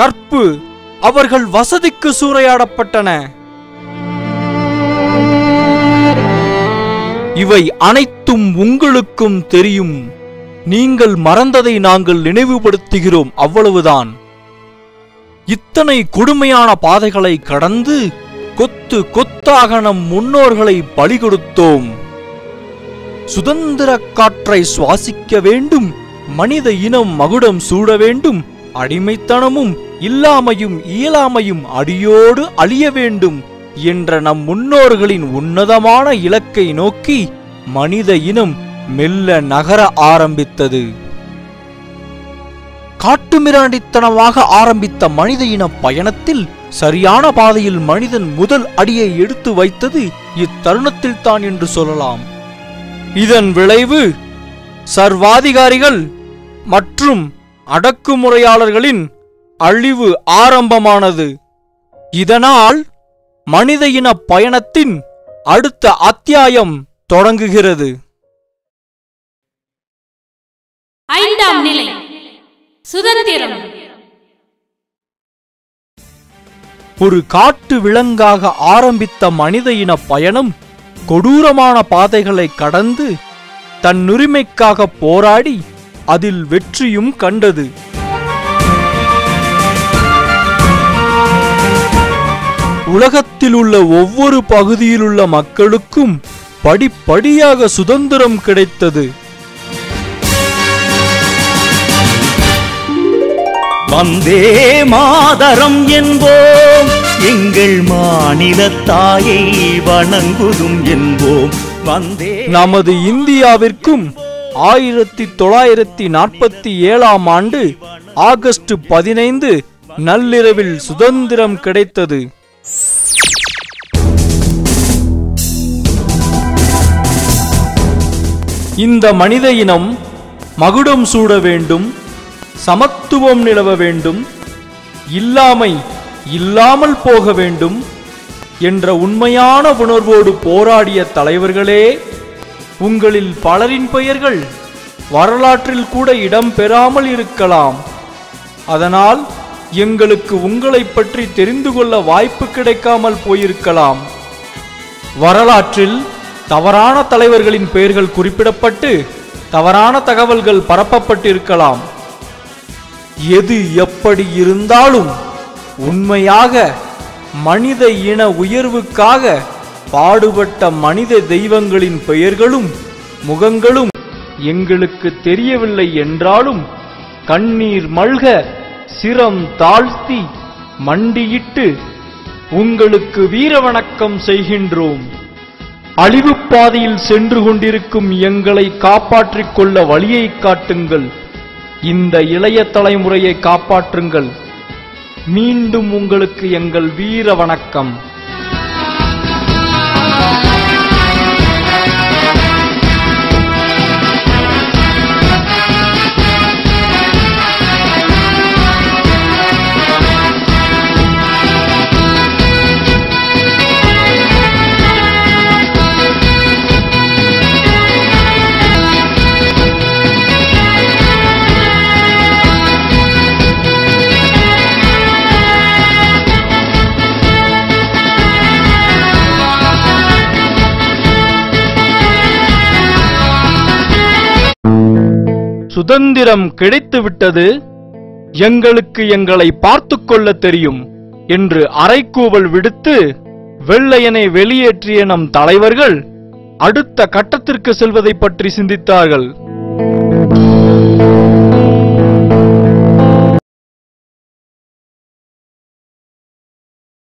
கற்பு அவர்கள் வசதிக்கு சூறையாடப்பட்டன. இவை அனைத்தும் உங்களுக்கும் தெரியும். நீங்கள் மறந்ததை நாங்கள் நினைவுபடுத்துகிறோம், அவ்வளவுதான். இத்தனை கொடுமையான பாதைகளை கடந்து கொத்து கொத்தாக நம் முன்னோர்களை பலி கொடுத்தோம். சுதந்திர காற்றை சுவாசிக்க வேண்டும், மனித இனம் மகுடம் சூட வேண்டும், அடிமைத்தனமும் இல்லாமையும் இயலாமையும் அடியோடு அழிய வேண்டும் என்ற நம் முன்னோர்களின் உன்னதமான இலக்கை நோக்கி மனித இனம் மெல்ல நகர ஆரம்பித்தது. காட்டுமிராண்டித்தனமாக ஆரம்பித்த மனித இன பயணத்தில் சரியான பாதையில் மனிதன் முதல் அடியை எடுத்து வைத்தது இத்தருணத்தில் தான் என்று சொல்லலாம். இதன் விளைவு சர்வாதிகாரிகள் மற்றும் அடக்குமுறையாளர்களின் அழிவு ஆரம்பமானது. இதனால் மனித இன பயணத்தின் அடுத்த அத்தியாயம் தொடங்குகிறது. 5ஆம் நிலை சுதந்திரம். ஒரு காட்டு விலங்காக ஆரம்பித்த மனித இன பயணம் கொடூரமான பாதைகளை கடந்து தன் உரிமைக்காக போராடி அதில் வெற்றியும் கண்டது. உலகத்தில் உள்ள ஒவ்வொரு பகுதியிலுள்ள மக்களுக்கும் படிப்படியாக சுதந்திரம் கிடைத்தது. வந்தே மாதரம் என்போம், எங்கள் மாநில தாயை வணங்குதும் என்போம். வந்தே நமது இந்தியாவிற்கும் 1947ஆம் ஆண்டு ஆகஸ்ட் 15 நள்ளிரவில் சுதந்திரம் கிடைத்தது. இந்த மனித இனம் மகுடம் சூட வேண்டும், சமத்துவம் நிலவ வேண்டும், இல்லாமை இல்லாமல் போக வேண்டும் என்ற உண்மையான உணர்வோடு போராடிய தலைவர்களே, உங்களில் பலரின் பெயர்கள் வரலாற்றில் கூட இடம் பெறாமல் இருக்கலாம். அதனால் எங்களுக்கு உங்களை பற்றி தெரிந்து கொள்ள வாய்ப்பு கிடைக்காமல் போயிருக்கலாம். வரலாற்றில் தவறான தலைவர்களின் பெயர்கள் குறிப்பிடப்பட்டு தவறான தகவல்கள் பரப்பப்பட்டிருக்கலாம். எது எப்படி இருந்தாலும் உண்மையாக மனித இன உயர்வுக்காக பாடுபட்ட மனித தெய்வங்களின் பெயர்களும் முகங்களும் எங்களுக்கு தெரியவில்லை என்றாலும் கண்ணீர் மல்க சிரம் தாழ்த்தி மண்டியிட்டு உங்களுக்கு வீர வணக்கம் செய்கின்றோம். அழிவு பாதையில் சென்று கொண்டிருக்கும் எங்களை காப்பாற்றிக் கொள்ள வழியை காட்டுங்கள். இந்த இளைய தலைமுறையை காப்பாற்றுங்கள். மீண்டும் உங்களுக்கு எங்கள் வீர வணக்கம். சுதந்திரம் கிடைத்துவிட்டது, எங்களுக்கு எங்களை பார்த்துக் கொள்ள தெரியும் என்று அறைகூவல் விடுத்து வெள்ளையனை வெளியேற்றிய நம் தலைவர்கள் அடுத்த கட்டத்திற்கு செல்வதை பற்றி சிந்தித்தார்கள்.